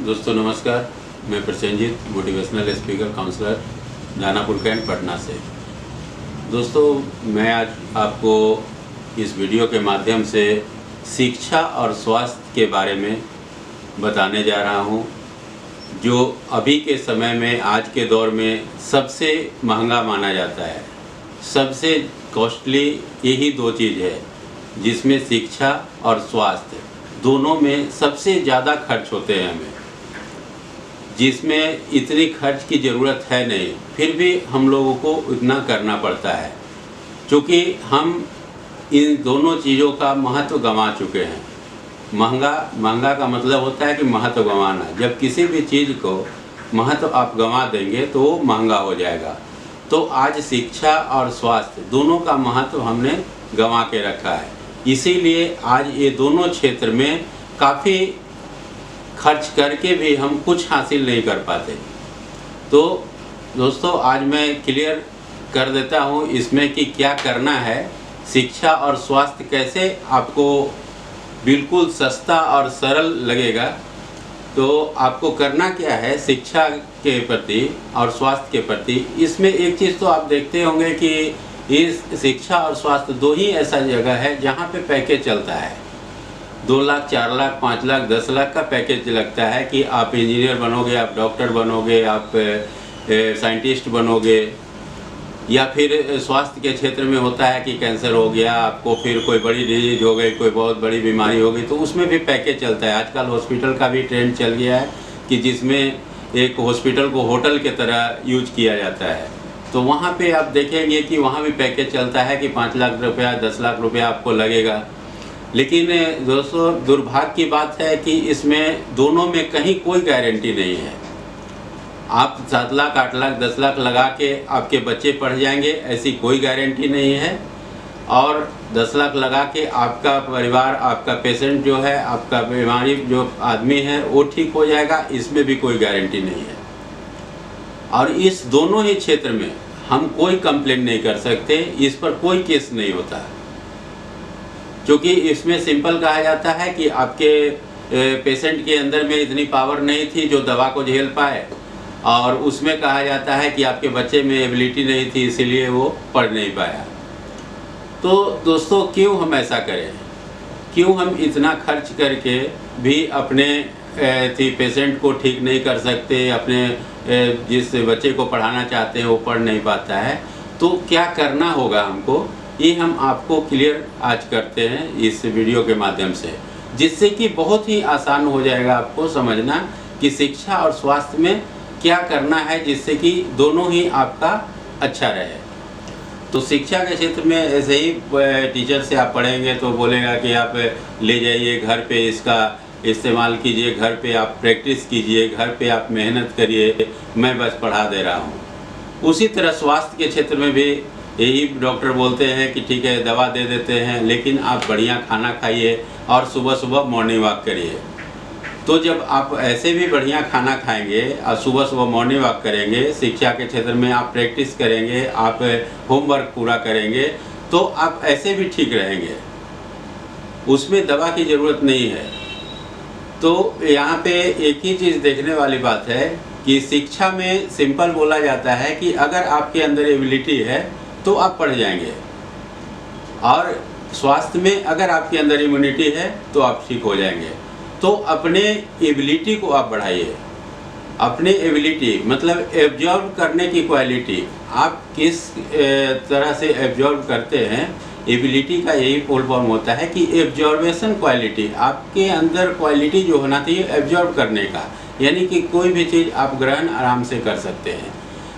दोस्तों नमस्कार, मैं Prasenjit, motivational speaker counsellor Danapur cantt Patna से। दोस्तों मैं आज आपको इस वीडियो के माध्यम से शिक्षा और स्वास्थ्य के बारे में बताने जा रहा हूं, जो अभी के समय में आज के दौर में सबसे महंगा माना जाता है। सबसे कॉस्टली यही दो चीज़ है जिसमें शिक्षा और स्वास्थ्य दोनों में सबसे ज़्यादा खर्च होते हैं हमें, जिसमें इतनी खर्च की ज़रूरत है नहीं, फिर भी हम लोगों को इतना करना पड़ता है क्योंकि हम इन दोनों चीज़ों का महत्व गंवा चुके हैं। महंगा का मतलब होता है कि महत्व गंवाना। जब किसी भी चीज़ को महत्व आप गंवा देंगे तो वो महंगा हो जाएगा। तो आज शिक्षा और स्वास्थ्य दोनों का महत्व हमने गंवा के रखा है, इसीलिए आज ये दोनों क्षेत्र में काफ़ी खर्च करके भी हम कुछ हासिल नहीं कर पाते। तो दोस्तों आज मैं क्लियर कर देता हूँ इसमें कि क्या करना है। शिक्षा और स्वास्थ्य कैसे आपको बिल्कुल सस्ता और सरल लगेगा। तो आपको करना क्या है शिक्षा के प्रति और स्वास्थ्य के प्रति। इसमें एक चीज़ तो आप देखते होंगे कि इस शिक्षा और स्वास्थ्य दो ही ऐसा जगह है जहाँ पे पैकेज चलता है। 2 लाख, 4 लाख, 5 लाख, 10 लाख का पैकेज लगता है कि आप इंजीनियर बनोगे, आप डॉक्टर बनोगे, आप साइंटिस्ट बनोगे, या फिर स्वास्थ्य के क्षेत्र में होता है कि कैंसर हो गया आपको, फिर कोई बड़ी डिजीज हो गई, कोई बहुत बड़ी बीमारी हो गई, तो उसमें भी पैकेज चलता है। आजकल हॉस्पिटल का भी ट्रेंड चल गया है कि जिसमें एक हॉस्पिटल को होटल के तरह यूज किया जाता है। तो वहाँ पे आप देखेंगे कि वहाँ भी पैकेज चलता है कि 5 लाख रुपया, 10 लाख रुपया आपको लगेगा। लेकिन दोस्तों दुर्भाग्य की बात है कि इसमें दोनों में कहीं कोई गारंटी नहीं है। आप 7 लाख, 8 लाख, 10 लाख लगा के आपके बच्चे पढ़ जाएंगे, ऐसी कोई गारंटी नहीं है। और 10 लाख लगा के आपका परिवार, आपका पेशेंट जो है, आपका बीमारी जो आदमी है वो ठीक हो जाएगा, इसमें भी कोई गारंटी नहीं है। और इस दोनों ही क्षेत्र में हम कोई कंप्लेन नहीं कर सकते, इस पर कोई केस नहीं होता, क्योंकि इसमें सिंपल कहा जाता है कि आपके पेशेंट के अंदर में इतनी पावर नहीं थी जो दवा को झेल पाए, और उसमें कहा जाता है कि आपके बच्चे में एबिलिटी नहीं थी इसीलिए वो पढ़ नहीं पाया। तो दोस्तों क्यों हम ऐसा करें, क्यों हम इतना खर्च करके भी अपने पेशेंट को ठीक नहीं कर सकते, अपने जिस बच्चे को पढ़ाना चाहते हैं वो पढ़ नहीं पाता है। तो क्या करना होगा हमको, ये हम आपको क्लियर आज करते हैं इस वीडियो के माध्यम से, जिससे कि बहुत ही आसान हो जाएगा आपको समझना कि शिक्षा और स्वास्थ्य में क्या करना है, जिससे कि दोनों ही आपका अच्छा रहे। तो शिक्षा के क्षेत्र में ऐसे ही टीचर से आप पढ़ेंगे तो बोलेगा कि आप ले जाइए घर पे, इसका इस्तेमाल कीजिए, घर पे आप प्रैक्टिस कीजिए, घर पे आप मेहनत करिए, मैं बस पढ़ा दे रहा हूँ। उसी तरह स्वास्थ्य के क्षेत्र में भी यही डॉक्टर बोलते हैं कि ठीक है दवा दे देते हैं, लेकिन आप बढ़िया खाना खाइए और सुबह सुबह मॉर्निंग वॉक करिए। तो जब आप ऐसे भी बढ़िया खाना खाएंगे और सुबह सुबह मॉर्निंग वॉक करेंगे, शिक्षा के क्षेत्र में आप प्रैक्टिस करेंगे, आप होमवर्क पूरा करेंगे, तो आप ऐसे भी ठीक रहेंगे, उसमें दवा की ज़रूरत नहीं है। तो यहाँ पे एक ही चीज़ देखने वाली बात है कि शिक्षा में सिंपल बोला जाता है कि अगर आपके अंदर एबिलिटी है तो आप पढ़ जाएंगे, और स्वास्थ्य में अगर आपके अंदर इम्यूनिटी है तो आप ठीक हो जाएंगे। तो अपने एबिलिटी को आप बढ़ाइए। अपने एबिलिटी मतलब एब्जॉर्ब करने की क्वालिटी, आप किस तरह से एब्जॉर्ब करते हैं, एबिलिटी का यही फुल फॉर्म होता है कि एब्जॉर्बेशन क्वालिटी। आपके अंदर क्वालिटी जो होना चाहिए एब्जॉर्ब करने का, यानी कि कोई भी चीज़ आप ग्रहण आराम से कर सकते हैं।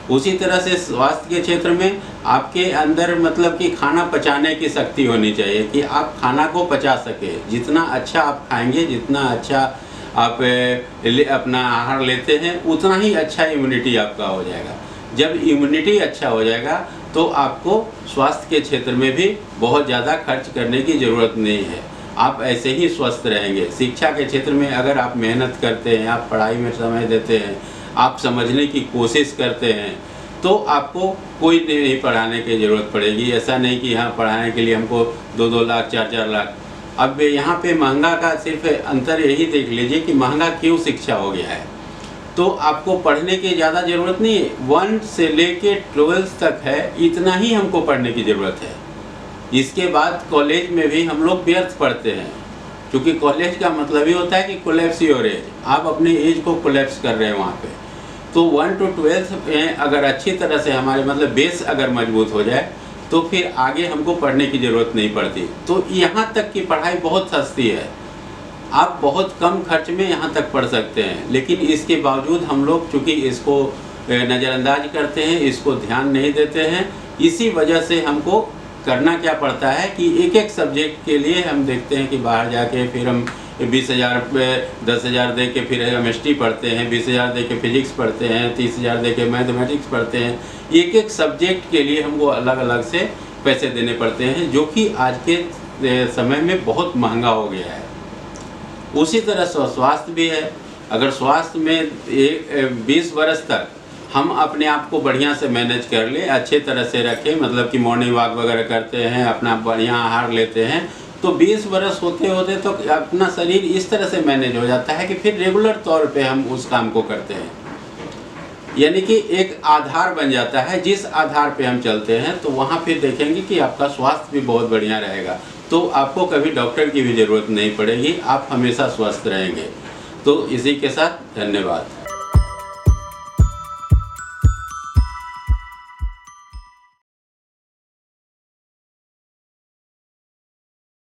उसी तरह से स्वास्थ्य के क्षेत्र में आपके अंदर मतलब कि खाना पचाने की शक्ति होनी चाहिए कि आप खाना को पचा सके। जितना अच्छा आप खाएंगे, जितना अच्छा आप अपना आहार लेते हैं, उतना ही अच्छा इम्यूनिटी आपका हो जाएगा। जब इम्यूनिटी अच्छा हो जाएगा तो आपको स्वास्थ्य के क्षेत्र में भी बहुत ज़्यादा खर्च करने की ज़रूरत नहीं है, आप ऐसे ही स्वस्थ रहेंगे। शिक्षा के क्षेत्र में अगर आप मेहनत करते हैं, आप पढ़ाई में समय देते हैं, आप समझने की कोशिश करते हैं, तो आपको कोई नहीं पढ़ाने की ज़रूरत पड़ेगी। ऐसा नहीं कि यहाँ पढ़ाने के लिए हमको 2-2 लाख, 4-4 लाख अब यहाँ पे महंगा का सिर्फ अंतर यही देख लीजिए कि महंगा क्यों शिक्षा हो गया है। तो आपको पढ़ने की ज़्यादा ज़रूरत नहीं है, 1 से लेके 12 तक है, इतना ही हमको पढ़ने की ज़रूरत है। इसके बाद कॉलेज में भी हम लोग व्यर्थ पढ़ते हैं, क्योंकि कॉलेज का मतलब ही होता है कि कोलैप्स योर एज, आप अपने एज को कोलैप्स कर रहे हैं वहाँ पे। तो 1 to 12 में अगर अच्छी तरह से हमारे मतलब बेस अगर मजबूत हो जाए तो फिर आगे हमको पढ़ने की ज़रूरत नहीं पड़ती। तो यहाँ तक की पढ़ाई बहुत सस्ती है, आप बहुत कम खर्च में यहाँ तक पढ़ सकते हैं। लेकिन इसके बावजूद हम लोग चूँकि इसको नज़रअंदाज करते हैं, इसको ध्यान नहीं देते हैं, इसी वजह से हमको करना क्या पड़ता है कि एक एक सब्जेक्ट के लिए हम देखते हैं कि बाहर जाके फिर हम 20,000 10,000 दे के फिर केमिस्ट्री पढ़ते हैं, 20,000 दे के फिजिक्स पढ़ते हैं, 30,000 दे के मैथमेटिक्स पढ़ते हैं। एक एक सब्जेक्ट के लिए हमको अलग अलग से पैसे देने पड़ते हैं, जो कि आज के समय में बहुत महंगा हो गया है। उसी तरह स्वास्थ्य भी है। अगर स्वास्थ्य में 20 वर्ष तक हम अपने आप को बढ़िया से मैनेज कर ले, अच्छे तरह से रखें, मतलब कि मॉर्निंग वॉक वगैरह करते हैं, अपना बढ़िया आहार लेते हैं, तो 20 वर्ष होते होते तो अपना शरीर इस तरह से मैनेज हो जाता है कि फिर रेगुलर तौर पे हम उस काम को करते हैं। यानी कि एक आधार बन जाता है, जिस आधार पे हम चलते हैं तो वहाँ फिर देखेंगे कि आपका स्वास्थ्य भी बहुत बढ़िया रहेगा। तो आपको कभी डॉक्टर की भी ज़रूरत नहीं पड़ेगी, आप हमेशा स्वस्थ रहेंगे। तो इसी के साथ धन्यवाद।